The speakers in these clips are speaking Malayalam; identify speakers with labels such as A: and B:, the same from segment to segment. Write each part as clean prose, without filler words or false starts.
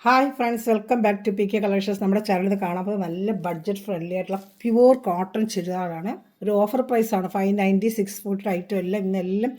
A: Hi friends, welcome back to PK collections. നമ്മുടെ ചാനലിൽ കാണാൻ പോകുന്നത് നല്ല ബഡ്ജറ്റ് ഫ്രണ്ട്ലി ആയിട്ടുള്ള പ്യുവർ കോട്ടൺ ചുരിദാറാണ്. ഒരു ഓഫർ പ്രൈസാണ്. 590 640 ഐറ്റം എല്ലാം ഇന്നെല്ലാം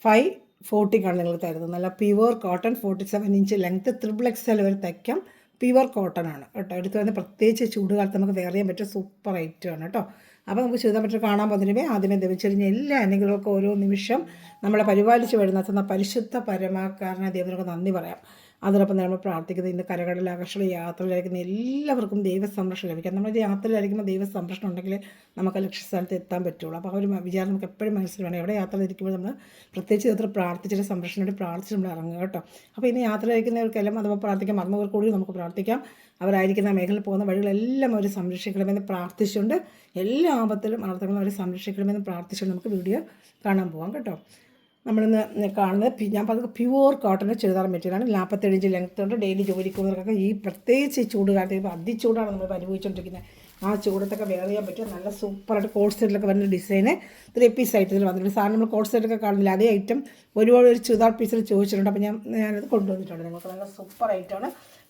A: 540ക്കാണ് നിങ്ങൾ തരുന്നത്. നല്ല pure cotton 47 inch length XXL വരെ തയ്ക്കാം. പ്യുവർ കോട്ടൺ ആണ് കേട്ടോ. എടുത്ത് വന്ന് പ്രത്യേകിച്ച് ചൂടുകാലത്ത് നമുക്ക് വെയർ ചെയ്യാൻ പറ്റിയ സൂപ്പർ ഐറ്റമാണ് കേട്ടോ. അപ്പോൾ നമുക്ക് ചെയ്താൽ പറ്റും കാണാൻ പോകുന്നതിന് ആദ്യമേ ദവിച്ചെറിഞ്ഞ എല്ലാ അനുഗ്രഹങ്ങൾക്കും ഓരോ നിമിഷം നമ്മളെ പരിപാലിച്ച് വരുന്ന പരിശുദ്ധ പരമാകാരനെ ദൈവങ്ങൾക്ക് നന്ദി പറയാം. അതോടൊപ്പം നമ്മൾ പ്രാർത്ഥിക്കുന്നത് ഇന്ന് കരകടലാകർഷണ യാത്രയിലായിരിക്കുന്ന എല്ലാവർക്കും ദൈവ സംരക്ഷണം ലഭിക്കാം. നമ്മൾ യാത്രയിലായിരിക്കുമ്പോൾ ദൈവ സംരക്ഷണം ഉണ്ടെങ്കിൽ നമുക്ക് ലക്ഷ്യസ്ഥാനത്ത് എത്താൻ പറ്റുള്ളൂ. അപ്പോൾ ഒരു വിചാരം നമുക്ക് എപ്പോഴും മനസ്സിൽ വേണം. എവിടെ യാത്രയിലിരിക്കുമ്പോൾ നമ്മൾ പ്രത്യേകിച്ച് യാത്ര പ്രാർത്ഥിച്ചിട്ട് സംരക്ഷണം വേണ്ടി പ്രാർത്ഥിച്ച് നമ്മൾ ഇറങ്ങുക കേട്ടോ. അപ്പോൾ ഇന്ന് യാത്രയിലിരിക്കുന്നവർക്കെല്ലാം അഥവാ പ്രാർത്ഥിക്കാം, മർമ്മവർ കൂടി നമുക്ക് പ്രാർത്ഥിക്കാം. അവരായിരിക്കുന്ന മേഖലയിൽ പോകുന്ന വഴികളെല്ലാം അവർ സംരക്ഷിക്കണമെന്ന് പ്രാർത്ഥിച്ചുകൊണ്ട് എല്ലാ ആപത്തിലും അനർത്ഥങ്ങളും അവർ സംരക്ഷിക്കണമെന്ന് പ്രാർത്ഥിച്ചുകൊണ്ട് നമുക്ക് വീഡിയോ കാണാൻ പോകാം കേട്ടോ. നമ്മളിന്ന് കാണുന്നത് ഞാൻ പറഞ്ഞത് പ്യുവർ കോട്ടൻ്റെ ചുരിദാർ മെറ്റീരിയലാണ്. 47 ഇഞ്ച് ലെങ്ത് ഉണ്ട്. ഡെയിലി ജോലിക്ക് പോകുന്നവർക്കൊക്കെ ഈ പ്രത്യേകിച്ച് ഈ ചൂട് കാലത്ത് ഇപ്പോൾ അതിച്ചൂടാണ് നമ്മൾ അനുഭവിച്ചുകൊണ്ടിരിക്കുന്നത്. ആ ചൂടത്തൊക്കെ വെയർ ചെയ്യാൻ പറ്റും. നല്ല സൂപ്പറായിട്ട് കോട്ട് സെറ്റിലൊക്കെ വരുന്ന ഡിസൈന് 3 പീസ് ഐറ്റത്തിൽ വന്നിട്ടുണ്ട്. സാധനം നമ്മൾ കോട്ട് സെറ്റൊക്കെ കാണുന്നില്ല, അതേ ഐറ്റം ഒരുപാട് ഒരു ചുരിദാർ പീസിൽ ചോദിച്ചിട്ടുണ്ട്. അപ്പോൾ ഞാനത് കൊണ്ടുവന്നിട്ടുണ്ട്. നിങ്ങൾക്ക് നല്ല സൂപ്പർ ഐറ്റമാണ്.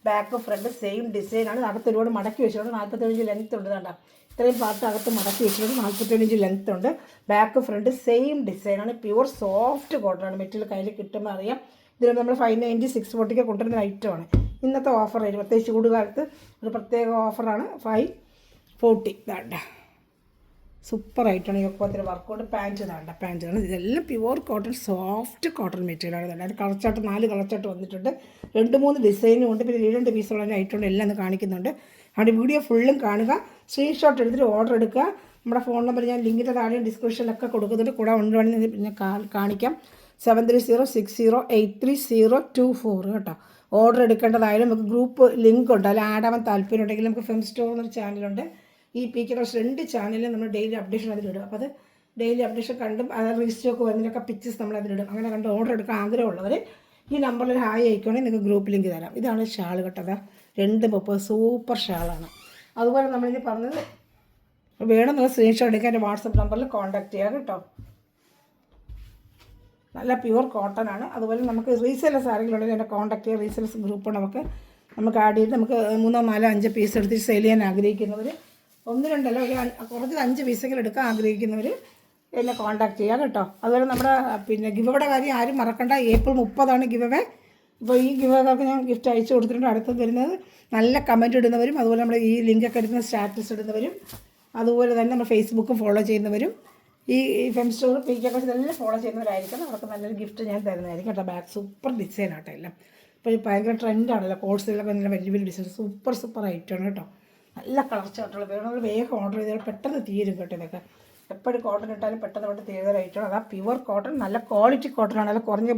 A: ബാക്ക് ഫ്രണ്ട് സെയിം ഡിസൈനാണ്. അകത്ത് ഒരുപാട് മടക്കി വെച്ചിട്ടുണ്ട്. 47 ഇഞ്ച് ലെങ്ത് ഉണ്ട്. കണ്ട ഇത്രയും പാർട്ട് അകത്ത് മടക്കി വെച്ചിട്ടുണ്ട്. 47 ഇഞ്ച് ലെങ്ത് ഉണ്ട്. ബാക്ക് ഫ്രണ്ട് സെയിം ഡിസൈനാണ്. പ്യുവർ സോഫ്റ്റ് കോട്ടനാണ്. മെറ്റീരിയൽ കയ്യിൽ കിട്ടുമ്പോൾ അറിയാം. ഇതിൽ നമ്മൾ 590 640 കൊണ്ടുവരുന്ന ഐറ്റമാണ്. ഇന്നത്തെ ഓഫർ ആയിരുന്നു. പ്രത്യേകിച്ച് ചൂടുകാലത്ത് ഒരു പ്രത്യേക ഓഫറാണ്. 540. വേണ്ട സൂപ്പർ ആയിട്ടാണ്. ഈ ഒപ്പത്തിന് വർക്കൗട്ട് പാൻറ്റ് വേണ്ട പാൻറ്റാണ്. ഇതെല്ലാം പ്യുവർ കോട്ടൺ സോഫ്റ്റ് കോട്ടൺ മെറ്റീരിയലാണ്. അതിൻ്റെ കളർച്ചാട്ട് 4 കളർച്ചാട്ട് വന്നിട്ടുണ്ട്. 2-3 ഡിസൈനും ഉണ്ട്. പിന്നെ 2 പീസുള്ള ഐറ്റം എല്ലാം ഒന്ന് കാണിക്കുന്നുണ്ട്. അവിടെ വീഡിയോ ഫുള്ളും കാണുക. സ്ക്രീൻഷോട്ട് എടുത്തിട്ട് ഓർഡർ എടുക്കുക. നമ്മുടെ ഫോൺ നമ്പർ ഞാൻ ലിങ്കിൻ്റെ താഴെയും ഡിസ്ക്രിപ്ഷനിലൊക്കെ കൊടുക്കുന്നുണ്ട്. കൂടെ ഉണ്ടെങ്കിൽ പിന്നെ കാണിക്കാം. 7306083024 കേട്ടോ. ഓർഡർ എടുക്കേണ്ടതായാലും നമുക്ക് ഗ്രൂപ്പ് ലിങ്ക് ഉണ്ട്. അതിൽ ആഡ് ആവാൻ താല്പര്യം ഉണ്ടെങ്കിൽ നമുക്ക് ഫെം സ്റ്റോർ എന്നൊരു ചാനലുണ്ട്. ഈ PK കളക്ഷൻ 2 ചാനലിൽ നമ്മൾ ഡെയിലി അപ്ഡേഷൻ അതിലിടും. അപ്പോൾ അത് ഡെയിലി അപ്ഡേഷൻ കണ്ടും അത് റീസ്റ്റോക്ക് വരുന്നതിനൊക്കെ പിക്ചേഴ്സ് നമ്മൾ അതിലിടും. അങ്ങനെ കണ്ട് ഓർഡർ എടുക്കാൻ ആഗ്രഹമുള്ളവർ ഈ നമ്പറിൽ ഹായ് അയക്കുകയാണെങ്കിൽ നിങ്ങൾക്ക് ഗ്രൂപ്പ് ലിങ്ക് തരാം. ഇതാണ് ഷാൾ കേട്ടത്. 230 സൂപ്പർ ഷാളാണ്. അതുപോലെ നമ്മളിനി പറഞ്ഞത് വേണമെന്നുള്ള സ്ക്രീൻഷോട്ട് എടുക്കാൻ എൻ്റെ വാട്സപ്പ് നമ്പറിൽ കോൺടാക്റ്റ് ചെയ്യാം കേട്ടോ. നല്ല പ്യുവർ കോട്ടൺ ആണ്. അതുപോലെ നമുക്ക് റീസെയിലേഴ്സ് ആരെങ്കിലും എൻ്റെ കോൺടാക്ട് ചെയ്യുക. റീസെയിലേഴ്സ് ഗ്രൂപ്പ് നമുക്ക് ആഡ് ചെയ്ത് നമുക്ക് 3, 4, 5 പീസ് എടുത്ത് സെയിൽ ചെയ്യാൻ ആഗ്രഹിക്കുന്നവർ 1, 2 അല്ല ഒരു കുറഞ്ഞത് 5 പീസെങ്കിലും എടുക്കാൻ ആഗ്രഹിക്കുന്നവർ എന്നെ കോൺടാക്ട് ചെയ്യുക കേട്ടോ. അതുപോലെ നമ്മുടെ പിന്നെ ഗിവയുടെ കാര്യം ആരും മറക്കണ്ട. April 30 giveaway. ഇപ്പോൾ ഈ ഗിവകാർക്ക് ഞാൻ ഗിഫ്റ്റ് അയച്ചു കൊടുത്തിട്ടുണ്ട്. അടുത്ത് വരുന്നത് നല്ല കമൻറ്റ് ഇടുന്നവരും അതുപോലെ നമ്മൾ ഈ ലിങ്കൊക്കെ എടുക്കുന്ന സ്റ്റാറ്റസ് ഇടുന്നവരും അതുപോലെ തന്നെ നമ്മൾ ഫേസ്ബുക്കും ഫോളോ ചെയ്യുന്നവരും ഈ ഫെം സ്റ്റോർ PK കളക്ഷൻ എല്ലാം ഫോളോ ചെയ്യുന്നവരായിരിക്കണം. അവർക്ക് നല്ലൊരു ഗിഫ്റ്റ് ഞാൻ തരുന്നതായിരിക്കും കേട്ടോ. ബാക്ക് സൂപ്പർ ഡിസൈനാട്ടോ എല്ലാം. ഇപ്പോൾ ഭയങ്കര ട്രെൻഡാണല്ലോ കോഴ്സിലൊക്കെ നല്ല വലിയ ഡിസൈൻ സൂപ്പർ ഐറ്റമാണ് കേട്ടോ. നല്ല കളർ ചാർട്ടുകൾ വേണമെങ്കിൽ വേഗം ഓർഡർ ചെയ്താൽ പെട്ടെന്ന് തീരും കേട്ടോ. ഇതൊക്കെ എപ്പോഴും കോട്ടൺ ഇട്ടാലും പെട്ടെന്ന് തീരുന്ന ഐറ്റമാണ്. അതാ പ്യുവർ കോട്ടൺ, നല്ല ക്വാളിറ്റി കോട്ടണാണ്. നല്ല കുറഞ്ഞ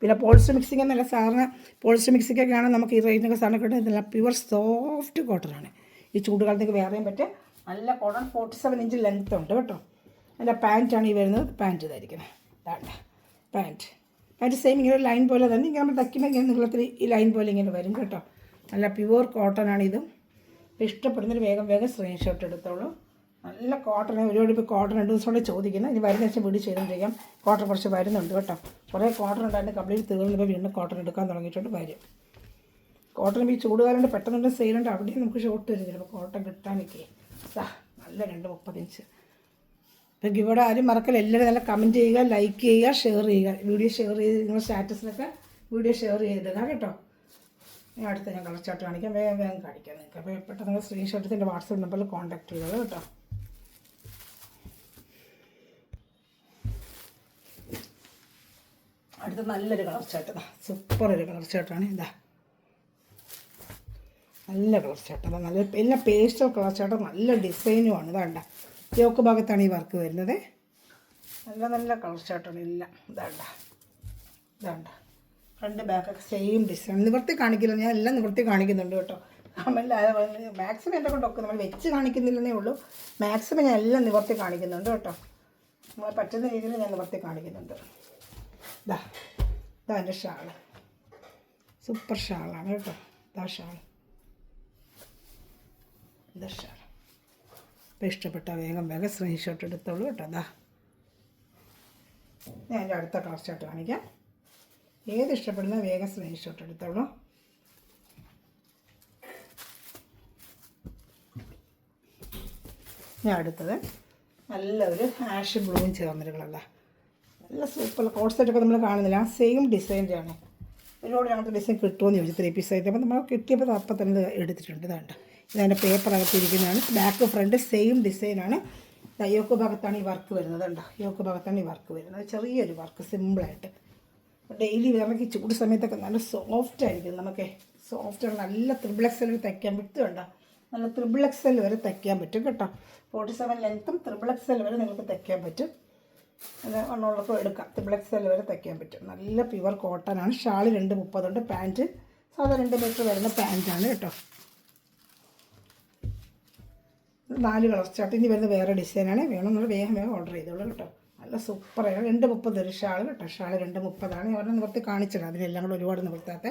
A: പിന്നെ പോളിസ്റ്റർ മിക്സിങ് എന്നല്ല സാറിന് പോളിസ്റ്റർ മിക്സിങ്ങൊക്കെ ആണെങ്കിൽ നമുക്ക് ഈ റേറ്റിനൊക്കെ സാധനം കിട്ടുന്നത് നല്ല പ്യുവർ സോഫ്റ്റ് കോട്ടനാണ്. ഈ ചൂടുകാലത്തേക്ക് വേറെ ചെയ്യാൻ പറ്റുക നല്ല കോട്ടൺ. 47 ഇഞ്ച് ലെങ്ത്ത് ഉണ്ട് കേട്ടോ. അതിൻ്റെ പാൻറ്റാണ് ഈ വരുന്നത്. പാൻറ്റ് ഇതായിരിക്കുന്നത്. അതാണ് പാൻറ്റ് സെയിം ഇങ്ങനെ ലൈൻ പോലെ തന്നെ ഇങ്ങനെ നമ്മൾ തയ്ക്കുമ്പോൾ ഇങ്ങനെ നീളത്തിൽ ഈ ലൈൻ പോലെ ഇങ്ങനെ വരും കേട്ടോ. നല്ല പ്യുവർ കോട്ടനാണ് ഇതും. ഇഷ്ടപ്പെടുന്നൊരു വേഗം സ്ക്രീൻഷോട്ട് എടുത്തോളൂ. നല്ല കോട്ടൺ. ഒരുപാട് ഇപ്പോൾ കോട്ടൺ 2 ദിവസം കൊണ്ട് ചോദിക്കുന്നത്. ഇനി വരുന്ന ദിവസം വീഡിയോ ചെയ്തുകൊണ്ടിരിക്കാം. കോട്ടൺ കുറച്ച് വരുന്നുണ്ട് കേട്ടോ. കുറേ കോട്ടൺ ഉണ്ടായിരുന്നു, കംപ്ലീറ്റ് തീർന്നപ്പോൾ വീണ്ടും കോട്ടൺ എടുക്കാൻ തുടങ്ങിയിട്ടുണ്ട്. വരും കോട്ടൺ. ഈ ചൂടുകാലുണ്ട് പെട്ടെന്ന് സെയിലുണ്ട്. അവിടെയും നമുക്ക് ഷോർട്ട് വരും ചിലപ്പോൾ കോട്ടൺ കിട്ടാനൊക്കെ. നല്ല 230 ഇഞ്ച്. അപ്പോൾ ഇവിടെ ആരും മറക്കല്ല. എല്ലാവരും നല്ല കമൻറ്റ് ചെയ്യുക, ലൈക്ക് ചെയ്യുക, ഷെയർ ചെയ്യുക. വീഡിയോ ഷെയർ ചെയ്ത് നിങ്ങളുടെ സ്റ്റാറ്റസിലൊക്കെ വീഡിയോ ഷെയർ ചെയ്തിടുക കേട്ടോ. അടുത്ത ഞാൻ കളർ ചാർട്ട് കാണിക്കാം. വേഗം കാണിക്കാം നിങ്ങൾക്ക്. അപ്പോൾ പെട്ടെന്ന് നിങ്ങൾ സ്ക്രീൻഷോട്ട് എടുത്ത് എൻ്റെ വാട്സപ്പ് നമ്പറിൽ കോൺടാക്ട് ചെയ്യുക കേട്ടോ. അടുത്ത നല്ലൊരു കളർ ചാർട്ട്. സൂപ്പർ ഒരു കളർ ചാർട്ടാണ്. നല്ല കളർ ചാർട്ട്. നല്ല എല്ലാം പേസ്റ്റൽ കളർ ചാർട്ട്. നല്ല ഡിസൈനുമാണ്. ഇതാണ്ട യോക്ക് ഭാഗത്താണ് ഈ വർക്ക് വരുന്നത്. നല്ല കളർ ചാർട്ടാണ് എല്ലാം. ഇതാണ്ട ഫ്രണ്ട് ബാക്കൊക്കെ സെയിം ഡിസൈൻ. നിവർത്തി കാണിക്കില്ല, ഞാൻ എല്ലാം നിവർത്തി കാണിക്കുന്നുണ്ട് കേട്ടോ. മാക്സിമം എൻ്റെ കൊണ്ടൊക്കെ നമ്മൾ വെച്ച് കാണിക്കുന്നില്ലെന്നേ ഉള്ളൂ. മാക്സിമം ഞാൻ എല്ലാം നിവർത്തി കാണിക്കുന്നുണ്ട് കേട്ടോ. നമ്മൾ പറ്റുന്ന രീതിയിൽ ഞാൻ നിവർത്തി കാണിക്കുന്നുണ്ട്. ഇതാ എൻ്റെ ഷാള്. സൂപ്പർ ഷാളാണ് കേട്ടോ. ഷാൾ. ഇപ്പോൾ ഇഷ്ടപ്പെട്ട വേഗം സ്ക്രീൻഷോട്ട് എടുത്തോളൂ കേട്ടോ. ഞാൻ എൻ്റെ അടുത്ത കളർ ചാർട്ട് കാണിക്കാം. ഏത് ഇഷ്ടപ്പെടുന്ന വേഗം സ്ക്രീൻഷോട്ട് എടുത്തോളൂ. ഞാൻ അടുത്തത് നല്ലൊരു ആഷ് ബ്ലൂവും ചേർന്നൊരു കളറാണ്. നല്ല സൂപ്പർ കോഡ് സെറ്റൊക്കെ നമ്മൾ കാണുന്നില്ല, ആ സെയിം ഡിസൈൻ്റെയാണ്. ഒരുപാട് ഞങ്ങൾക്ക് ഡിസൈൻ കിട്ടുമെന്ന് ചോദിച്ചു 3 പീസായിട്ട്. അപ്പോൾ നമ്മൾ കിട്ടിയപ്പോൾ അപ്പം തന്നെ എടുത്തിട്ടുണ്ട്. ഇതാണ്ട് ഇതതിൻ്റെ പേപ്പർ അകത്തിരിക്കുന്നതാണ്. ബാക്ക് ഫ്രണ്ട് സെയിം ഡിസൈനാണ്. യോക്ക് ഭാഗത്താണ് ഈ വർക്ക് വരുന്നത്. ഉണ്ടോ, യോക്ക് ഭാഗത്താണ് ഈ വർക്ക് വരുന്നത്. ചെറിയൊരു വർക്ക് സിമ്പിളായിട്ട് ഡെയിലി വേണമെങ്കിൽ ചൂട് സമയത്തൊക്കെ നല്ല സോഫ്റ്റ് ആയിരിക്കും. നമുക്ക് സോഫ്റ്റാണ്. നല്ല XXL വരെ തയ്ക്കാൻ പറ്റും. ഉണ്ടോ, നല്ല XXL വരെ തയ്ക്കാൻ പറ്റും കേട്ടോ. 47 ലെങ്ത്തും XXL വരെ നിങ്ങൾക്ക് തയ്ക്കാൻ പറ്റും. അത് വണ്ണമുള്ളപ്പോൾ എടുക്കാം. XXL വരെ തയ്ക്കാൻ പറ്റും. നല്ല പ്യുവർ കോട്ടനാണ്. ഷാള് 2.30 ഉണ്ട്. പാൻറ്റ് സാധാ 2 മീറ്റർ വരുന്ന പാൻറ്റാണ് കേട്ടോ. 4 കളർ ചാർട്ട്. ഇനി വരുന്ന വേറെ ഡിസൈനാണ്. വേണമെന്നുള്ള വേഗം ഓർഡർ ചെയ്തോളൂ കേട്ടോ. നല്ല സൂപ്പറാണ്. 2.30 ഒരു ഷാൾ കേട്ടോ. ഷാൾ 2.30 ഞാൻ ഒരെണ്ണം നിവർത്തി കാണിച്ചിടാം. അതിനെല്ലാം കൂടെ ഒരുപാട് നിവർത്താത്ത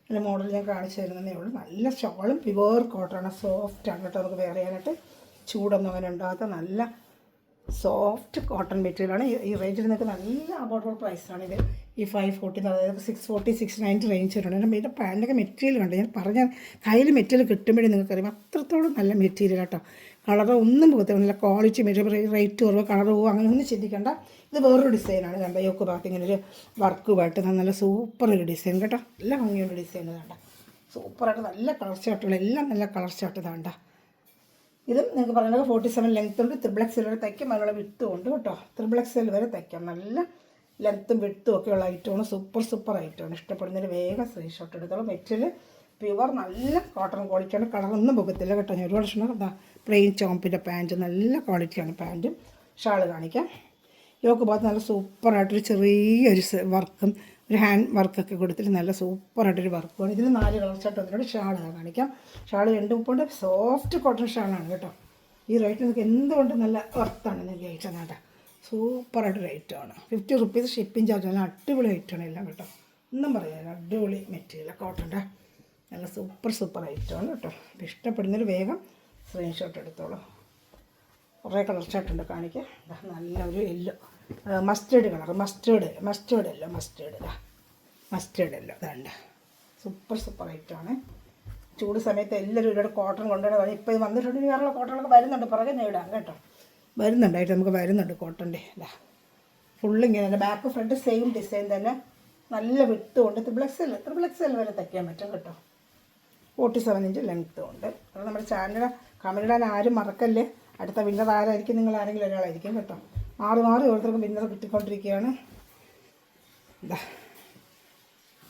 A: നല്ല മോഡൽ ഞാൻ കാണിച്ചു തരുന്നതേ ഉള്ളൂ. നല്ല ഷാളും പ്യുവർ കോട്ടനാണ്. സോഫ്റ്റാണ് കേട്ടോ. നമുക്ക് വേറെ ചെയ്യാനായിട്ട് ചൂടൊന്നും അങ്ങനെ ഉണ്ടാകാത്ത നല്ല സോഫ്റ്റ് കോട്ടൺ മെറ്റീരിയലാണ്. ഈ റേഞ്ചിൽ നിങ്ങൾക്ക് നല്ല അഫോർഡബിൾ പ്രൈസാണ് ഇത്. ഈ 540, അതായത് 640, 690 റേഞ്ച് വരുന്നുണ്ട്. ഇതിൻ്റെ പാൻറ്റൊക്കെ മെറ്റീരിയൽ കണ്ട് ഞാൻ പറഞ്ഞ കയ്യിൽ മെറ്റീരിയൽ കിട്ടുമ്പോഴേ നിങ്ങൾക്കറിയാം അത്രത്തോളം നല്ല മെറ്റീരിയൽ കേട്ടോ. കളറ് ഒന്നും പോകത്തില്ല. നല്ല ക്വാളിറ്റി മെറ്റീരിയൽ. റേറ്റ് കുറവ്, കളർ പോവും അങ്ങനെ ഒന്നും ചിന്തിക്കേണ്ട. ഇത് വേറൊരു ഡിസൈനാണ്. കണ്ട യോക്ക് ഭാഗത്ത് ഇങ്ങനെ ഒരു വർക്കുമായിട്ട് നല്ല സൂപ്പർ ഒരു ഡിസൈൻ കേട്ടോ. നല്ല ഭംഗിയുള്ള ഡിസൈൻ കണ്ട. സൂപ്പറായിട്ട് നല്ല കളർ ചാർട്ടുകളെല്ലാം നല്ല കളർ ചാർട്ട് ഇതാണ്ട. ഇതും നിങ്ങൾക്ക് പറഞ്ഞത് 47 ലെങ്ത് ഉണ്ട്. XXL വരെ തയ്ക്കാം. അതിനുള്ള വിട്ടും ഉണ്ട് കേട്ടോ. XXL വരെ തയ്ക്കാം. നല്ല ലെങ്ത്തും വിട്ടും ഒക്കെ ഉള്ള ഐറ്റമാണ്. സൂപ്പർ ഐറ്റമാണ്. ഇഷ്ടപ്പെടുന്നതിന് വേഗം സ്ക്രീൻഷോട്ട് എടുത്തോളൂ. മെറ്റീരിയൽ പ്യുവർ നല്ല കോട്ടൺ ക്വാളിറ്റിയാണ്. കളറൊന്നും പോകത്തില്ല കേട്ടോ. ഞാൻ ഒരുപാട് ഇഷ്ടം എന്താ പ്ലെയിൻ ചോമ്പിൻ്റെ പാൻറ്റ് നല്ല ക്വാളിറ്റിയാണ്. പാൻറ്റും ഷാള് കാണിക്കാം. യോക്ക് ഭാഗത്ത് നല്ല സൂപ്പറായിട്ടൊരു ചെറിയൊരു വർക്കും ഒരു ഹാൻഡ് വർക്കൊക്കെ കൊടുത്തിട്ട് നല്ല സൂപ്പറായിട്ടൊരു വർക്കുമാണ്. ഇതിൽ 4 കളർ ചാർട്ട് വന്നിട്ടുണ്ട്. ഷാൾ കാണിക്കാം. ഷാൾ 2.30 സോഫ്റ്റ് കോട്ടൺ ഷാളാണ് കേട്ടോ. ഈ റേറ്റ് നിങ്ങൾക്ക് എന്തുകൊണ്ട് നല്ല വർത്താണ് നിങ്ങൾക്ക് ഐറ്റം കേട്ടോ. സൂപ്പറായിട്ടൊരു ഐറ്റമാണ്. 50 റുപ്പീസ് ഷിപ്പിംഗ് ചാർജ്. നല്ല അടിപൊളി ഐറ്റമാണ് എല്ലാം കേട്ടോ. ഒന്നും പറയാനില്ല. അടിപൊളി മെറ്റീരിയൽ കോട്ടൻ്റെ നല്ല സൂപ്പർ ഐറ്റമാണ് കേട്ടോ. അപ്പോൾ ഇഷ്ടപ്പെടുന്നൊരു വേഗം സ്ക്രീൻഷോട്ട് എടുത്തോളൂ. കുറേ കളർ ചാർട്ടുണ്ട് കാണിക്കാം. നല്ലൊരു yellow mustard colour. Mustard yellow ഇതാണ്ട് സൂപ്പർ ഐറ്റമാണ്. ചൂട് സമയത്ത് എല്ലാവരും ഒരുപാട് കോട്ടൺ കൊണ്ടുവരുന്നതാണ്. ഇപ്പോൾ ഇത് വന്നിട്ടുണ്ട്. വേറെയുള്ള കോട്ടണൊക്കെ വരുന്നുണ്ട്. പുറകെ നേടാം കേട്ടോ. വരുന്നുണ്ടായിട്ട് നമുക്ക് വരുന്നുണ്ട് കോട്ടൻ്റെ. ഇതാ ഫുള്ളിങ്ങനെ തന്നെ. ബാക്ക് ഫ്രണ്ട് സെയിം ഡിസൈൻ തന്നെ. നല്ല വിട്ടുകൊണ്ട് XXL വരെ തയ്ക്കാൻ പറ്റും കേട്ടോ. 47 ഇഞ്ച് ലെങ്ത്തും ഉണ്ട്. അത് നമ്മുടെ ചാനലിൽ കമന്റ് ഇടാൻ ആരും മറക്കല്ലേ. അടുത്ത വിന്നർ ആരായിരിക്കും? നിങ്ങൾ ആരെങ്കിലും ഒരാളായിരിക്കും കേട്ടോ. മാറി ഓരോരുത്തർക്കും വിന്നർ കിട്ടിക്കൊണ്ടിരിക്കുകയാണ്. ഇതാ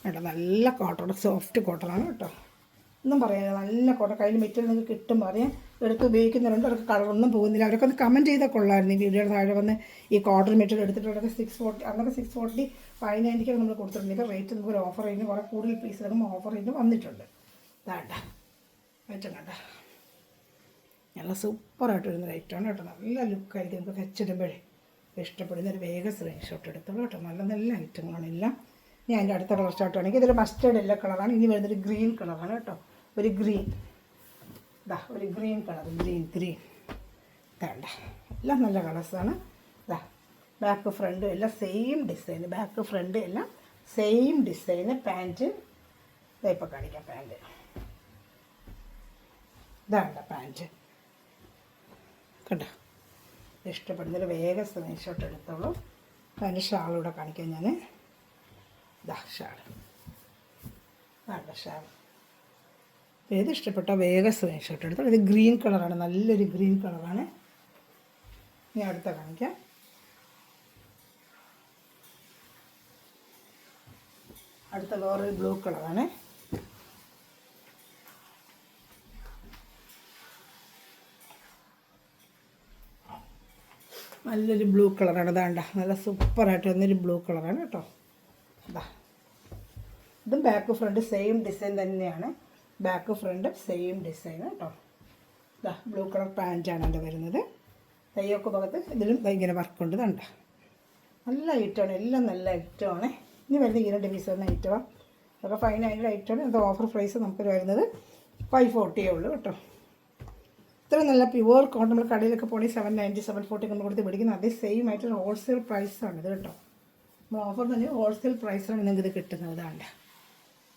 A: കേട്ടോ. നല്ല കോട്ടൺ, സോഫ്റ്റ് കോട്ടണാണ് കേട്ടോ. ഒന്നും പറയാനില്ല. നല്ല കോട്ടൺ. കയ്യിൽ മെറ്റീരിയൽ നിങ്ങൾക്ക് കിട്ടുമ്പോൾ അറിയാം. എടുത്ത് ഉപയോഗിക്കുന്നവരുണ്ട്. അവർക്ക് കളറൊന്നും പോകുന്നില്ല. അവരൊക്കെ ഒന്ന് കമൻറ്റ് ചെയ്താൽ കൊള്ളായിരുന്നു. ഈ വീഡിയോയുടെ താഴെ വന്ന് ഈ കോട്ടൺ മെറ്റീരിയൽ എടുത്തിട്ട് അവരൊക്കെ 640 അന്നൊക്കെ 640 590 നമ്മൾ കൊടുത്തിട്ടുണ്ട്. ഇപ്പോൾ റേറ്റ് നമുക്ക് ഒരു ഓഫർ ചെയ്യുന്ന കുറേ കൂടുതൽ പീസ് എടുക്കുമ്പോൾ ഓഫർ ചെയ്ത് വന്നിട്ടുണ്ട്. ഇതാണ്ട ഐറ്റം കണ്ട. നല്ല സൂപ്പറായിട്ട് വരുന്ന ഐറ്റമാണ് കേട്ടോ. നല്ല ലുക്കായിരിക്കും. നമുക്ക് വെച്ചിടുമ്പോഴേ ഇഷ്ടപ്പെടുന്ന ഒരു വേഗം സ്ക്രീൻഷോട്ട് എടുത്തോളൂ കേട്ടോ. നല്ല ഐറ്റങ്ങളാണ് എല്ലാം. ഞാൻ എൻ്റെ അടുത്ത കളർ ചാർട്ടാണെങ്കിൽ ഇതിൽ മസ്റ്റേർഡ് എല്ലാ കളറാണ്. ഇനി വരുന്നൊരു ഗ്രീൻ കളറാണ് കേട്ടോ. ഒരു ഗ്രീൻ ഒരു ഗ്രീൻ കളർ. ഗ്രീൻ വേണ്ട. എല്ലാം നല്ല കളേഴ്സാണ്. ബാക്ക് ഫ്രണ്ട് എല്ലാം സെയിം ഡിസൈൻ. ബാക്ക് ഫ്രണ്ട് എല്ലാം സെയിം ഡിസൈന്. പാൻറ്റ് ഇപ്പോൾ കാണിക്കാം. പാൻറ്റ് ഇതാണ്ട പാൻറ്റ് കണ്ടോ. ഇഷ്ടപ്പെടുന്നൊരു വേഗം സ്ക്രീൻഷോട്ട് എടുത്തോളൂ. അതിൻ്റെ ഷാളൂടെ കാണിക്കാം ഞാൻ. ഷാൾ വേണ്ട. ഷാൾ ഏത് ഇഷ്ടപ്പെട്ടോ വേഗം സ്ക്രീൻഷോട്ട് എടുത്തോളൂ. ഇത് ഗ്രീൻ കളറാണ്. നല്ലൊരു ഗ്രീൻ കളറാണ്. ഞാൻ അടുത്ത കാണിക്കാം. അടുത്ത വേറൊരു ബ്ലൂ കളറാണ്. നല്ലൊരു ബ്ലൂ കളറാണ്. ഇതാണ്ട നല്ല സൂപ്പറായിട്ട് വന്നൊരു ബ്ലൂ കളറാണ് കേട്ടോ. ഇതും ബാക്ക് ഫ്രണ്ട് സെയിം ഡിസൈൻ തന്നെയാണ്. ബാക്ക് ഫ്രണ്ട് സെയിം ഡിസൈൻ കേട്ടോ. ബ്ലൂ കളർ പാൻറ്റാണ് എൻ്റെ വരുന്നത്. കയ്യൊക്കെ ഭാഗത്ത് ഇതിലും ഇങ്ങനെ വർക്കുണ്ട്. കണ്ട നല്ല ഐറ്റമാണ്. എല്ലാം നല്ല ഐറ്റമാണ്. ഇനി വരുന്നത് ഈ 2 പീസ് വരുന്ന ഐറ്റമാണ്. അതൊക്കെ 590 ഐറ്റമാണ്. അത് ഓഫർ പ്രൈസ് നമുക്ക് വരുന്നത് 540 ഉള്ളൂ കേട്ടോ. ഇത്ര നല്ല പ്യുവർ കോട്ടൺ നമ്മൾ കടയിലൊക്കെ പോയി 790 740 നമ്മൾ കൊടുത്ത് മേടിക്കുന്നത് അതേ സെയിം ആയിട്ട് ഹോൾസെയിൽ പ്രൈസാണ് ഇത് കേട്ടോ. നമ്മൾ ഓഫർ തന്നെ ഹോൾസെയിൽ പ്രൈസാണ് നിങ്ങൾക്ക് ഇത് കിട്ടുന്നത്. അതാണ്ട്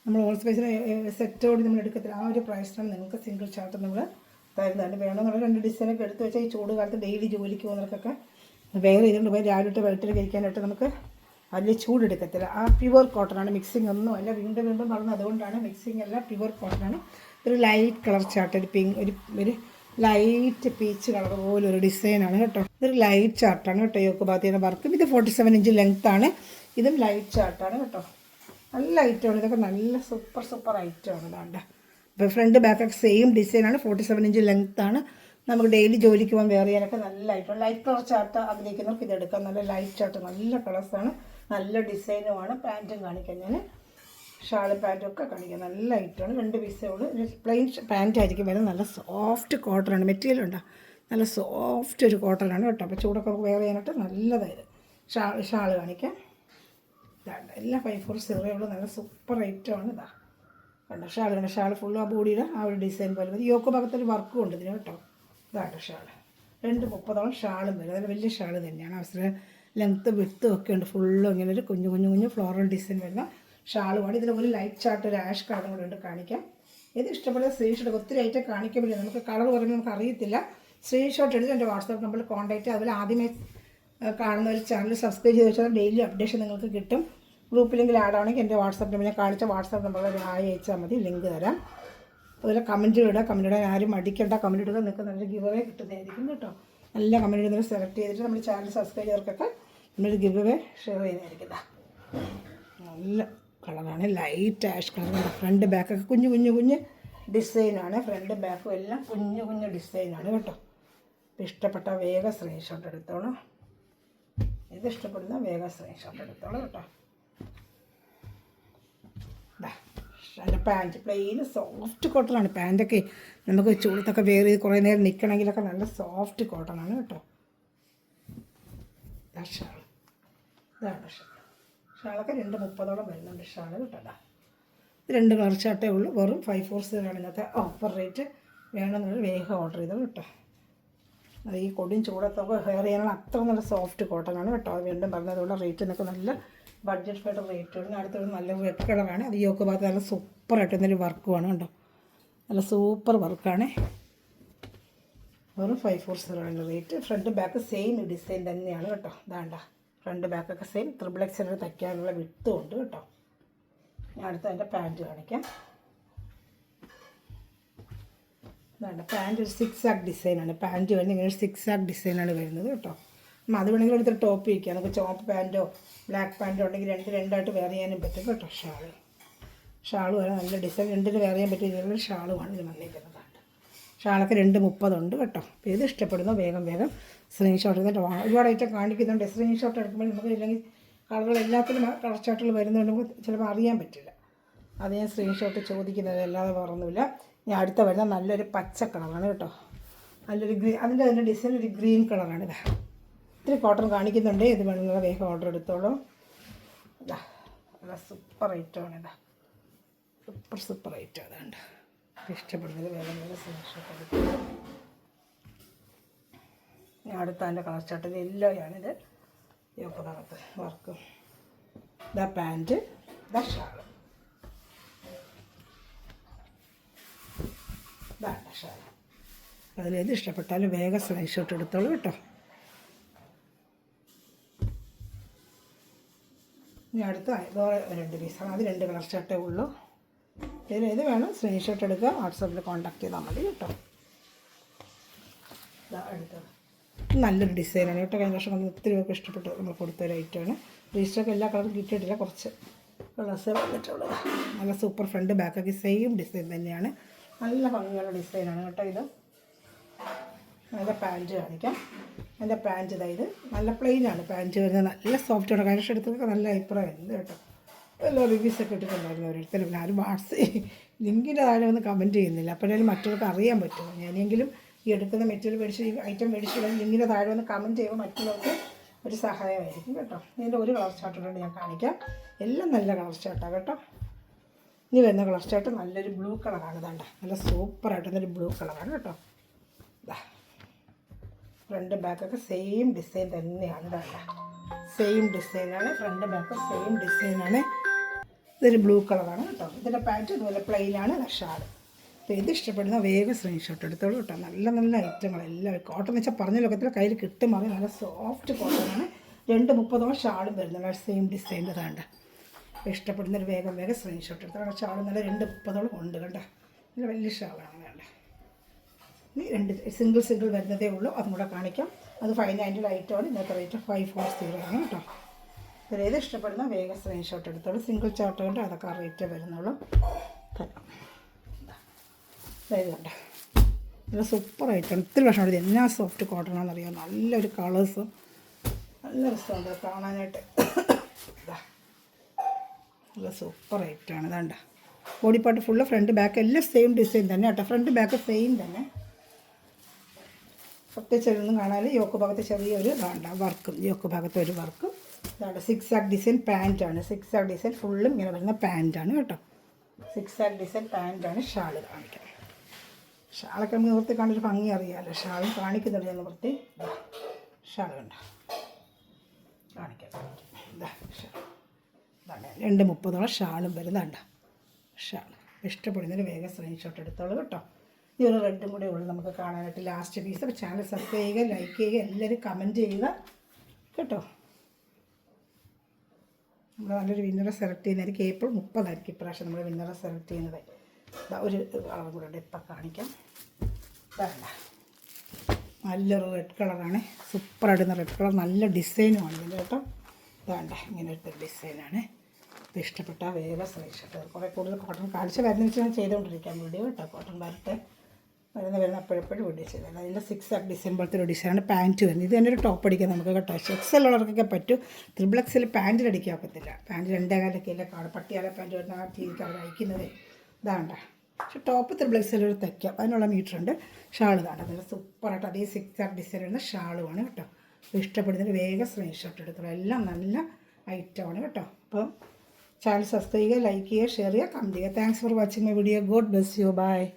A: നമ്മൾ ഹോൾസെയിൽ പ്രൈസിന് സെറ്റോട് നമ്മൾ എടുക്കത്തില്ല. ആ ഒരു പ്രൈസിനാണ് നിങ്ങൾക്ക് സിംഗിൾ ചാർട്ട് നമ്മൾ തരുന്നുണ്ട്. വേണമെന്നുള്ള 2 ഡിസൈനൊക്കെ എടുത്ത് വെച്ചാൽ ഈ ചൂട് കാലത്ത് ഡെയിലി ജോലിക്ക് പോകുന്നവർക്കൊക്കെ വേറെ ചെയ്തുകൊണ്ട് പോയി രാവിലെ വൈകിട്ട് കഴിക്കാനായിട്ട് നമുക്ക് വലിയ ചൂടെടുക്കത്തില്ല. ആ പ്യുവർ കോട്ടനാണ്, മിക്സിംഗ് ഒന്നും അല്ല. വീണ്ടും വീണ്ടും പറഞ്ഞത് അതുകൊണ്ടാണ്, മിക്സിംഗ് അല്ല, പ്യുവർ കോട്ടനാണ്. ഒരു ലൈറ്റ് കളർ ചാർട്ട്, ഒരു പിങ്ക്, ഒരു ലൈറ്റ് പീച്ച് കളർ പോലെ ഒരു ഡിസൈനാണ് കേട്ടോ. ഇതൊരു ലൈറ്റ് ചാർട്ടാണ് കേട്ടോ. യോക്ക് ഭാഗത്തിൻ്റെ വർക്കും ഇത് 47 ഇഞ്ച് ലെങ്ത്താണ്. ഇതും ലൈറ്റ് ചാർട്ടാണ് കേട്ടോ. നല്ല ഐറ്റമാണ് ഇതൊക്കെ, നല്ല സൂപ്പർ ഐറ്റമാണ്. ഇതാണ്ട് ഇപ്പോൾ ഫ്രണ്ട് ബാക്കൊക്കെ സെയിം ഡിസൈനാണ്. 47 ഇഞ്ച് ലെങ്ത്താണ്. നമുക്ക് ഡെയിലി ജോലിക്ക് പോകാൻ വെയർ ചെയ്യാനൊക്കെ നല്ല ഐറ്റം. ലൈറ്റ് കളർ ചാർട്ട് ആഗ്രഹിക്കുന്നവർക്ക് ഇതെടുക്കാം. നല്ല ലൈറ്റ് ചാർട്ട്, നല്ല കളേഴ്സാണ്, നല്ല ഡിസൈനുമാണ്. പാൻറ്റും കാണിക്കാം ഞാൻ, ഷാളും പാൻറ്റും ഒക്കെ കാണിക്കാം. നല്ല ഐറ്റമാണ്. 2 പീസേ ഉള്ളൂ. പ്ലെയിൻ പാൻറ്റ് ആയിരിക്കും വരുന്നത്. നല്ല സോഫ്റ്റ് കോട്ടനാണ്, മെറ്റീരിയൽ ഉണ്ടോ, നല്ല സോഫ്റ്റ് ഒരു കോട്ടനാണ് കേട്ടോ. അപ്പോൾ ചൂടൊക്കെ വെയർ ചെയ്യാനായിട്ട് നല്ലതായത്. ഷാള് കാണിക്കാം. ഇതാണ് എല്ലാം 540 ഉള്ളൂ. നല്ല സൂപ്പർ ഐറ്റമാണ്. ഇതാ കണ്ടോ, ഷാൾ കണ്ടോ, ഷാൾ ഫുള്ള് ആ ബോഡിയുടെ ആ ഒരു ഡിസൈൻ പോലെ മതി. യോക്ക് ഭാഗത്തൊരു വർക്കും ഉണ്ട് ഇതിന് കേട്ടോ. ഇതാട്ടോ ഷാള്, 230 ഷാളും വരും. അതിൽ വലിയ ഷാള് തന്നെയാണ്. അവസരം ലെങ്ത്ത് വിട്ടും ഒക്കെ ഉണ്ട്. ഫുള്ളും ഇങ്ങനെ ഒരു കുഞ്ഞു ഫ്ലോറൽ ഡിസൈൻ വരുന്ന ഷാളുമാണ്. ഇതിൽ ഒരു ലൈറ്റ് ചാർട്ട്, ഒരു ആഷ് കളറും കൂടെ ഉണ്ട്. കാണിക്കാം. ഇത് ഇഷ്ടപ്പെടുന്ന സ്ക്രീൻഷോട്ട്, ഒത്തിരി ഐറ്റം കാണിക്കുമ്പോൾ നമുക്ക് കളർ പറയുമ്പോൾ നമുക്ക് അറിയത്തില്ല. സ്ക്രീൻഷോട്ട് എടുത്ത് എൻ്റെ വാട്സാപ്പ് നമ്പറിൽ കോൺടാക്റ്റ്. അതുപോലെ ആദ്യമേ കാണുന്ന ഒരു ചാനൽ സബ്സ്ക്രൈബ് ചെയ്ത് വെച്ചാൽ ഡെയിലി അപ്ഡേഷൻ നിങ്ങൾക്ക് കിട്ടും. ഗ്രൂപ്പിലെങ്കിൽ ആഡ് ആണെങ്കിൽ എൻ്റെ വാട്സാപ്പ് നമ്പർ, ഞാൻ കാണിച്ച വാട്സാപ്പ് നമ്പറിൽ ഒരു ഹായ് അയച്ചാൽ മതി, ലിങ്ക് തരാം. അതുപോലെ കമൻറ്റ് ഇടുക. കമൻറ്റ് ഇടാൻ ആരും മടിക്കേണ്ട, കമൻറ്റ് ഇടുക. നിങ്ങൾക്ക് നല്ല ഗിവ് അവേ കിട്ടുന്നതായിരിക്കും കേട്ടോ. നല്ല കമൻറ്റ് ഇടുന്നവർ സെലക്ട് ചെയ്തിട്ട് നമ്മുടെ ചാനൽ സബ്സ്ക്രൈബ് ചെയ്തവർക്കൊക്കെ നമ്മളൊരു ഗിവ് അവേ ഷെയർ ചെയ്യുന്നതായിരിക്കും. നല്ല കളറാണ്, ലൈറ്റ് ആഷ് കളറാണ്. ഫ്രണ്ട് ബാക്കൊക്കെ കുഞ്ഞു ഡിസൈനാണ്. ഫ്രണ്ട് ബാക്കും എല്ലാം കുഞ്ഞു ഡിസൈനാണ് കേട്ടോ. ഇഷ്ടപ്പെട്ട വേഗം സ്ക്രീൻഷോട്ട് എടുത്തോളൂ. ഇത് ഇഷ്ടപ്പെടുന്ന വേഗം സ്ക്രീൻഷോട്ട് എടുത്തോളൂ കേട്ടോ. അതിൻ്റെ പാൻറ്റ് പ്ലെയിൻ സോഫ്റ്റ് കോട്ടനാണ്. പാൻറ്റൊക്കെ നമുക്ക് ചൂടത്തൊക്കെ വെയർ ചെയ്ത് കുറേ നേരം നിൽക്കണമെങ്കിലൊക്കെ നല്ല സോഫ്റ്റ് കോട്ടനാണ് കേട്ടോ. ഷാൾ, ഇതാണ് ഷാളൊക്കെ 230 വരുന്നുണ്ട് ഷാൾ കേട്ടോ. ഇത് 2 കളർ ചാർട്ടേ ഉള്ളൂ. വെറും 540 ഇന്നത്തെ ഓഫർ റേറ്റ്. വേണമെന്നുള്ളത് വേഗം ഓർഡർ ചെയ്തത് കേട്ടോ. അത് ഈ കൊടിയും ചൂടത്തൊക്കെ ഹെയർ ചെയ്യാനുള്ള അത്ര നല്ല സോഫ്റ്റ് കോട്ടനാണ് കേട്ടോ. അത് വീണ്ടും പറഞ്ഞതുകൊണ്ട് റേറ്റ് എന്നൊക്കെ നല്ല ബഡ്ജറ്റ് ഫൈഡ് റേറ്റ്. അടുത്തൊരു നല്ല റെഡ് കളറാണ്. അത് യോക്ക് ഭാഗത്ത് നല്ല സൂപ്പറായിട്ട് എന്നൊരു വർക്കുമാണ് കേട്ടോ. നല്ല സൂപ്പർ വർക്കാണ്. വെറും 540 rate. Front back same design തന്നെയാണ് കേട്ടോ. ഇതാണ്ട ഫ്രണ്ട് ബാക്കൊക്കെ സെയിം. XXL തയ്ക്കാനുള്ള വിട്ടും ഉണ്ട് കേട്ടോ. ഞാൻ അടുത്ത അതിൻ്റെ പാൻറ്റ് കാണിക്കാം. ഇതാണ് പാൻറ്റ്, ഒരു 6 ആക്ക് ഡിസൈനാണ്. പാൻറ്റ് വരുന്നത് ഇങ്ങനെ 6 ആക്ക് ഡിസൈനാണ് വരുന്നത് കേട്ടോ. അത് വേണമെങ്കിൽ എടുത്തിട്ട് ടോപ്പ് വയ്ക്കുക. നമുക്ക് ചോപ്പ് പാൻറ്റോ ബ്ലാക്ക് പാൻറ്റോ ഉണ്ടെങ്കിൽ രണ്ടായിട്ട് വെയർ ചെയ്യാനും പറ്റും കേട്ടോ. ഷാള് വരെ നല്ല ഡിസൈൻ, രണ്ടിന് വെയർ ചെയ്യാൻ പറ്റിയ രീതിയിലുള്ള ഷാളുമാണ് ഇത് വന്നിരിക്കുന്നതാണ്. ഷാളൊക്കെ 230 ഉണ്ട് കേട്ടോ. അപ്പോൾ ഇത് ഇഷ്ടപ്പെടുന്നു വേഗം സ്ക്രീൻഷോട്ട് എടുത്തിട്ട് ഒരുപാട് ഐറ്റം കാണിക്കുന്നുണ്ട്. സ്ക്രീൻഷോട്ട് എടുക്കുമ്പോൾ നമുക്ക് ഇല്ലെങ്കിൽ കളറുകൾ എല്ലാത്തിലും കളർ ചാർട്ടുകൾ വരുന്നതുകൊണ്ട് നമുക്ക് ചിലപ്പോൾ അറിയാൻ പറ്റില്ല. അത് ഞാൻ സ്ക്രീൻഷോട്ട് ചോദിക്കുന്നത് അല്ലാതെ പറഞ്ഞില്ല. ഞാൻ അടുത്ത വരുന്ന നല്ലൊരു പച്ച കളറാണ് കേട്ടോ. നല്ലൊരു അതിൻ്റെ ഡിസൈൻ ഒരു ഗ്രീൻ കളറാണ്. ഇതാ ഇത്തിരി കോട്ടൺ കാണിക്കുന്നുണ്ട്. ഇത് വേണമെന്നുള്ള വേഗം ഓർഡർ എടുത്തോളൂ. ഇതാ നല്ല സൂപ്പർ ഐറ്റമാണ്. ഇതാ സൂപ്പർ ഐറ്റം. അതുകൊണ്ട് ഇഷ്ടപ്പെടുന്നത് വേഗം സ്ക്രീൻഷോട്ട് എടുത്തോളൂ. ഞാൻ അടുത്ത അതിൻ്റെ കളർ ചാർട്ടിൽ യെല്ലോയാണിത്. യോക്ക് ഭാഗത്ത് വർക്കും. ഇതാ പാൻറ്റ്, ഇതാ ഷാള്, ഇതാണ് ഷാള്. അതിലേത് ഇഷ്ടപ്പെട്ടാലും വേഗം സ്ക്രീൻഷോട്ട് എടുത്തോളൂ കേട്ടോ. ഇനി അടുത്ത വേറെ 2 പീസാണ്. അത് 2 കളർ ചാർട്ടേ ഉള്ളൂ. ഇതിലേത് വേണം സ്ക്രീൻഷോട്ട് എടുക്കുക. വാട്സാപ്പിൽ കോൺടാക്ട് ചെയ്താൽ മതി കേട്ടോ. ഇതാ അടുത്തത് നല്ലൊരു ഡിസൈനാണ് കേട്ടോ. കഴിഞ്ഞ വർഷം നമുക്ക് ഒത്തിരി പേർക്ക് ഇഷ്ടപ്പെട്ട് നമ്മൾ കൊടുത്തൊരു ഐറ്റമാണ്. രജിസ്റ്ററൊക്കെ എല്ലാ കളറും കിട്ടിയിട്ടില്ല, കുറച്ച് കളേഴ്സ് വന്നിട്ടുള്ളത്. നല്ല സൂപ്പർ ഫ്രണ്ട് ബാക്കൊക്കെ സെയിം ഡിസൈൻ തന്നെയാണ്. നല്ല ഭംഗിയുള്ള ഡിസൈനാണ് കേട്ടോ. ഇത് നല്ല പാൻറ്റ് കാണിക്കാം. എൻ്റെ പാൻറ്റ് ഇതായത് നല്ല പ്ലെയിനാണ് പാൻറ്റ് വരുന്നത്. നല്ല സോഫ്റ്റാണ്. കഴിഞ്ഞ വർഷം എടുത്തൊക്കെ നല്ല അഭിപ്രായമായിരുന്നു കേട്ടോ. എല്ലാ റിവ്യൂസൊക്കെ ഇട്ടിട്ടുണ്ടായിരുന്നു ഓരോരുത്തരും. ആരും ലിങ്കിൻ്റെ താഴെ ഒന്ന് കമൻറ്റ് ചെയ്യുന്നില്ല. അപ്പോഴായാലും മറ്റുള്ളവർക്ക് അറിയാൻ പറ്റുമോ. ഞാനെങ്കിലും ഈ എടുക്കുന്ന മെറ്റീരിയൽ മേടിച്ച് ഈ ഐറ്റം മേടിച്ചിട്ട് ലിങ്കിൻ്റെ താഴെ ഒന്ന് കമൻറ്റ് ചെയ്യുമ്പോൾ മറ്റുള്ളവർക്ക് ഒരു സഹായമായിരിക്കും കേട്ടോ. ഇതിൻ്റെ ഒരു കളർ ചാർട്ടുണ്ട് ഞാൻ കാണിക്കാം. എല്ലാം നല്ല കളർ ചാർട്ടാണ് കേട്ടോ. ഇനി വരുന്ന കളർ ചാർട്ട് നല്ലൊരു ബ്ലൂ കളറാണ്. ഇതാണ്ട നല്ല സൂപ്പറായിട്ടുള്ളൊരു ബ്ലൂ കളറാണ് കേട്ടോ. ഫ്രണ്ട് ബാക്കൊക്കെ സെയിം ഡിസൈൻ തന്നെയാണ്. ഇതാണ്ട സെയിം ഡിസൈനാണ്. ഫ്രണ്ട് ബാക്ക് സെയിം ഡിസൈനാണ്. ഇതൊരു ബ്ലൂ കളറാണ് കേട്ടോ. ഇതിൻ്റെ പാൻറ്റ് ഇതുപോലെ പ്ലെയിനാണ്. ഷാൾ അപ്പോൾ ഇത് ഇഷ്ടപ്പെടുന്ന വേഗം സ്ക്രീൻഷോട്ട് എടുത്തോളൂ കേട്ടോ. നല്ല നല്ല ഐറ്റങ്ങൾ എല്ലാവരും. കോട്ടൺ എന്ന് വെച്ചാൽ പറഞ്ഞ ലോകത്തിൽ കയ്യിൽ കിട്ടും മാറി നല്ല സോഫ്റ്റ് കോട്ടനാണ്. 230 ഷാളും വരുന്നുണ്ട് സെയിം ഡിസൈനിൽ വേണ്ട. ഇഷ്ടപ്പെടുന്നൊരു വേഗം സ്ക്രീൻഷോട്ട് എടുത്തോളൂ. ഷാൾ നല്ല 230 ഉണ്ട് കണ്ട. നല്ല വലിയ ഷാളാണ് വേണ്ട. ഇനി 2 സിംഗിൾ വരുന്നതേ ഉള്ളൂ. അതും കൂടെ കാണിക്കാം. അത് 590 ഐറ്റമാണ്. ഇന്നത്തെ റേറ്റ് 540 ആണ് കേട്ടോ. ഇതിലേത് ഇഷ്ടപ്പെടുന്ന വേഗം സ്ക്രീൻഷോട്ട് എടുത്തോളൂ. സിംഗിൾ ചാർട്ട് കൊണ്ട് അതൊക്കെ റേറ്റ് വരുന്നുള്ളൂ. അതായത് കണ്ട നല്ല സൂപ്പർ ഐറ്റം. ഒത്തിരി വർഷം എടുത്ത് എന്നാ സോഫ്റ്റ് കോട്ടൺ ആണെന്നറിയാം. നല്ലൊരു കളേഴ്സും നല്ല രസമുണ്ട് കാണാനായിട്ട്. നല്ല സൂപ്പർ ഐറ്റമാണ്. ഇതാണ്ട body part full front back എല്ലാം സെയിം ഡിസൈൻ തന്നെ കേട്ടോ. ഫ്രണ്ട് ബാക്ക് സെയിം തന്നെ. പ്രത്യേകിച്ച് ഒന്നും കാണാൻ യോക്ക് ഭാഗത്ത് ചെറിയൊരു ഇതാണ്ട വർക്കും. യോക്ക് ഭാഗത്ത് ഒരു വർക്കും. ഇതാണ് 6 ആക്ക് ഡിസൈൻ പാൻറ്റാണ്. 6 ആക്ക് ഡിസൈൻ ഫുള്ളും ഇങ്ങനെ വരുന്ന പാൻറ്റാണ് കേട്ടോ. 6 ആക്ക് ഡിസൈൻ പാൻറ്റാണ്. ഷാള് കാണിക്കാം. ഷാളൊക്കെ നമ്മൾ നിർത്തി കണ്ടൊരു ഭംഗി അറിയാമല്ലോ. ഷാളും കാണിക്കുന്നുണ്ട് ഞാൻ നിർത്തി. ഷാൾ കണ്ട കാണിക്കാം. ഇതാ ഷാൾ. ഇതാണ് 230 ഷാളും വരുന്നുണ്ട്. ഷാൾ ഇഷ്ടപ്പെടുന്നതിന് വേഗം സ്ക്രീൻഷോട്ട് എടുത്തോളൂ കേട്ടോ. ഈ ഒരു റെഡും കൂടെ ഉള്ളൂ നമുക്ക് കാണാനായിട്ട്. Last piece. അപ്പോൾ ചാനൽ സബ്സ്ക്രൈബ് ചെയ്യുക, ലൈക്ക് ചെയ്യുക, എല്ലാവരും കമൻറ്റ് ചെയ്യുക കേട്ടോ. നമ്മൾ നല്ലൊരു വിന്നറെ സെലക്ട് ചെയ്യുന്നതായിരിക്കും. ഏപ്രിൽ 30 ഇപ്രാവശ്യം നമ്മൾ വിന്നറെ സെലക്ട് ചെയ്യുന്നത്. ഒരു കളറും കൂടെ ഉണ്ട്. ഇപ്പം കാണിക്കാം. വേണ്ട നല്ലൊരു റെഡ് കളറാണ്. സൂപ്പറായിട്ടുന്ന റെഡ് കളർ. നല്ല ഡിസൈനുമാണ് ഇതിൻ്റെ കേട്ടോ. വേണ്ട ഇങ്ങനത്തെ ഡിസൈനാണ്. ഇത് ഇഷ്ടപ്പെട്ട വേഗം സ്ക്രീൻഷോട്ട്. കുറേ കൂടുതൽ കോട്ടൺ കാണിച്ച് വരുന്ന വെച്ച് ഞാൻ ചെയ്തുകൊണ്ടിരിക്കാം വീഡിയോ കേട്ടോ. കോട്ടൺ വരട്ടെ വരുന്ന അപ്പോഴെപ്പോഴും വീഡിയോ ചെയ്തത്. അതിൻ്റെ 6 ആക്ക് ഡിസൈൻ പോലത്തെ ഒരു ഡിസൈനാണ് പാൻറ്റ് വരുന്നത്. ഇത് തന്നെ ഒരു ടോപ്പ് അടിക്കാൻ നമുക്ക് കേട്ടോ. എക്സൽ ഉള്ളവർക്കൊക്കെ പറ്റും. XXL പാൻറ്റിൽ അടിക്കാൻ പറ്റില്ല. പാൻറ്റ് 2 കാലൊക്കെ അല്ലേ കാണും. പട്ടിയാല പാൻറ്റ് വരുന്ന ആ രീതിക്ക് അവർ അയക്കുന്നത് ഇതാണ്ട. പക്ഷേ ടോപ്പ് XXL ഒരു തയ്ക്കാം. അതിനുള്ള മീറ്ററുണ്ട്. ഷാൾ ഇതാണ്. നല്ല സൂപ്പറായിട്ട് അതേ 6 ആക്ക് ഡിസൈൻ വരുന്ന ഷാളുമാണ് കേട്ടോ. അപ്പോൾ ഇഷ്ടപ്പെടുന്നതിന് വേഗം സ്ക്രീൻഷോട്ട് എടുത്തോളൂ. എല്ലാം നല്ല ഐറ്റമാണ് കേട്ടോ. അപ്പോൾ ചാനൽ സബ്സ്ക്രൈബ് ചെയ്യുക, ലൈക്ക് ചെയ്യുക, ഷെയർ ചെയ്യുക, കമൻറ്റ് ചെയ്യുക. Thanks for watching my video. God bless you. By.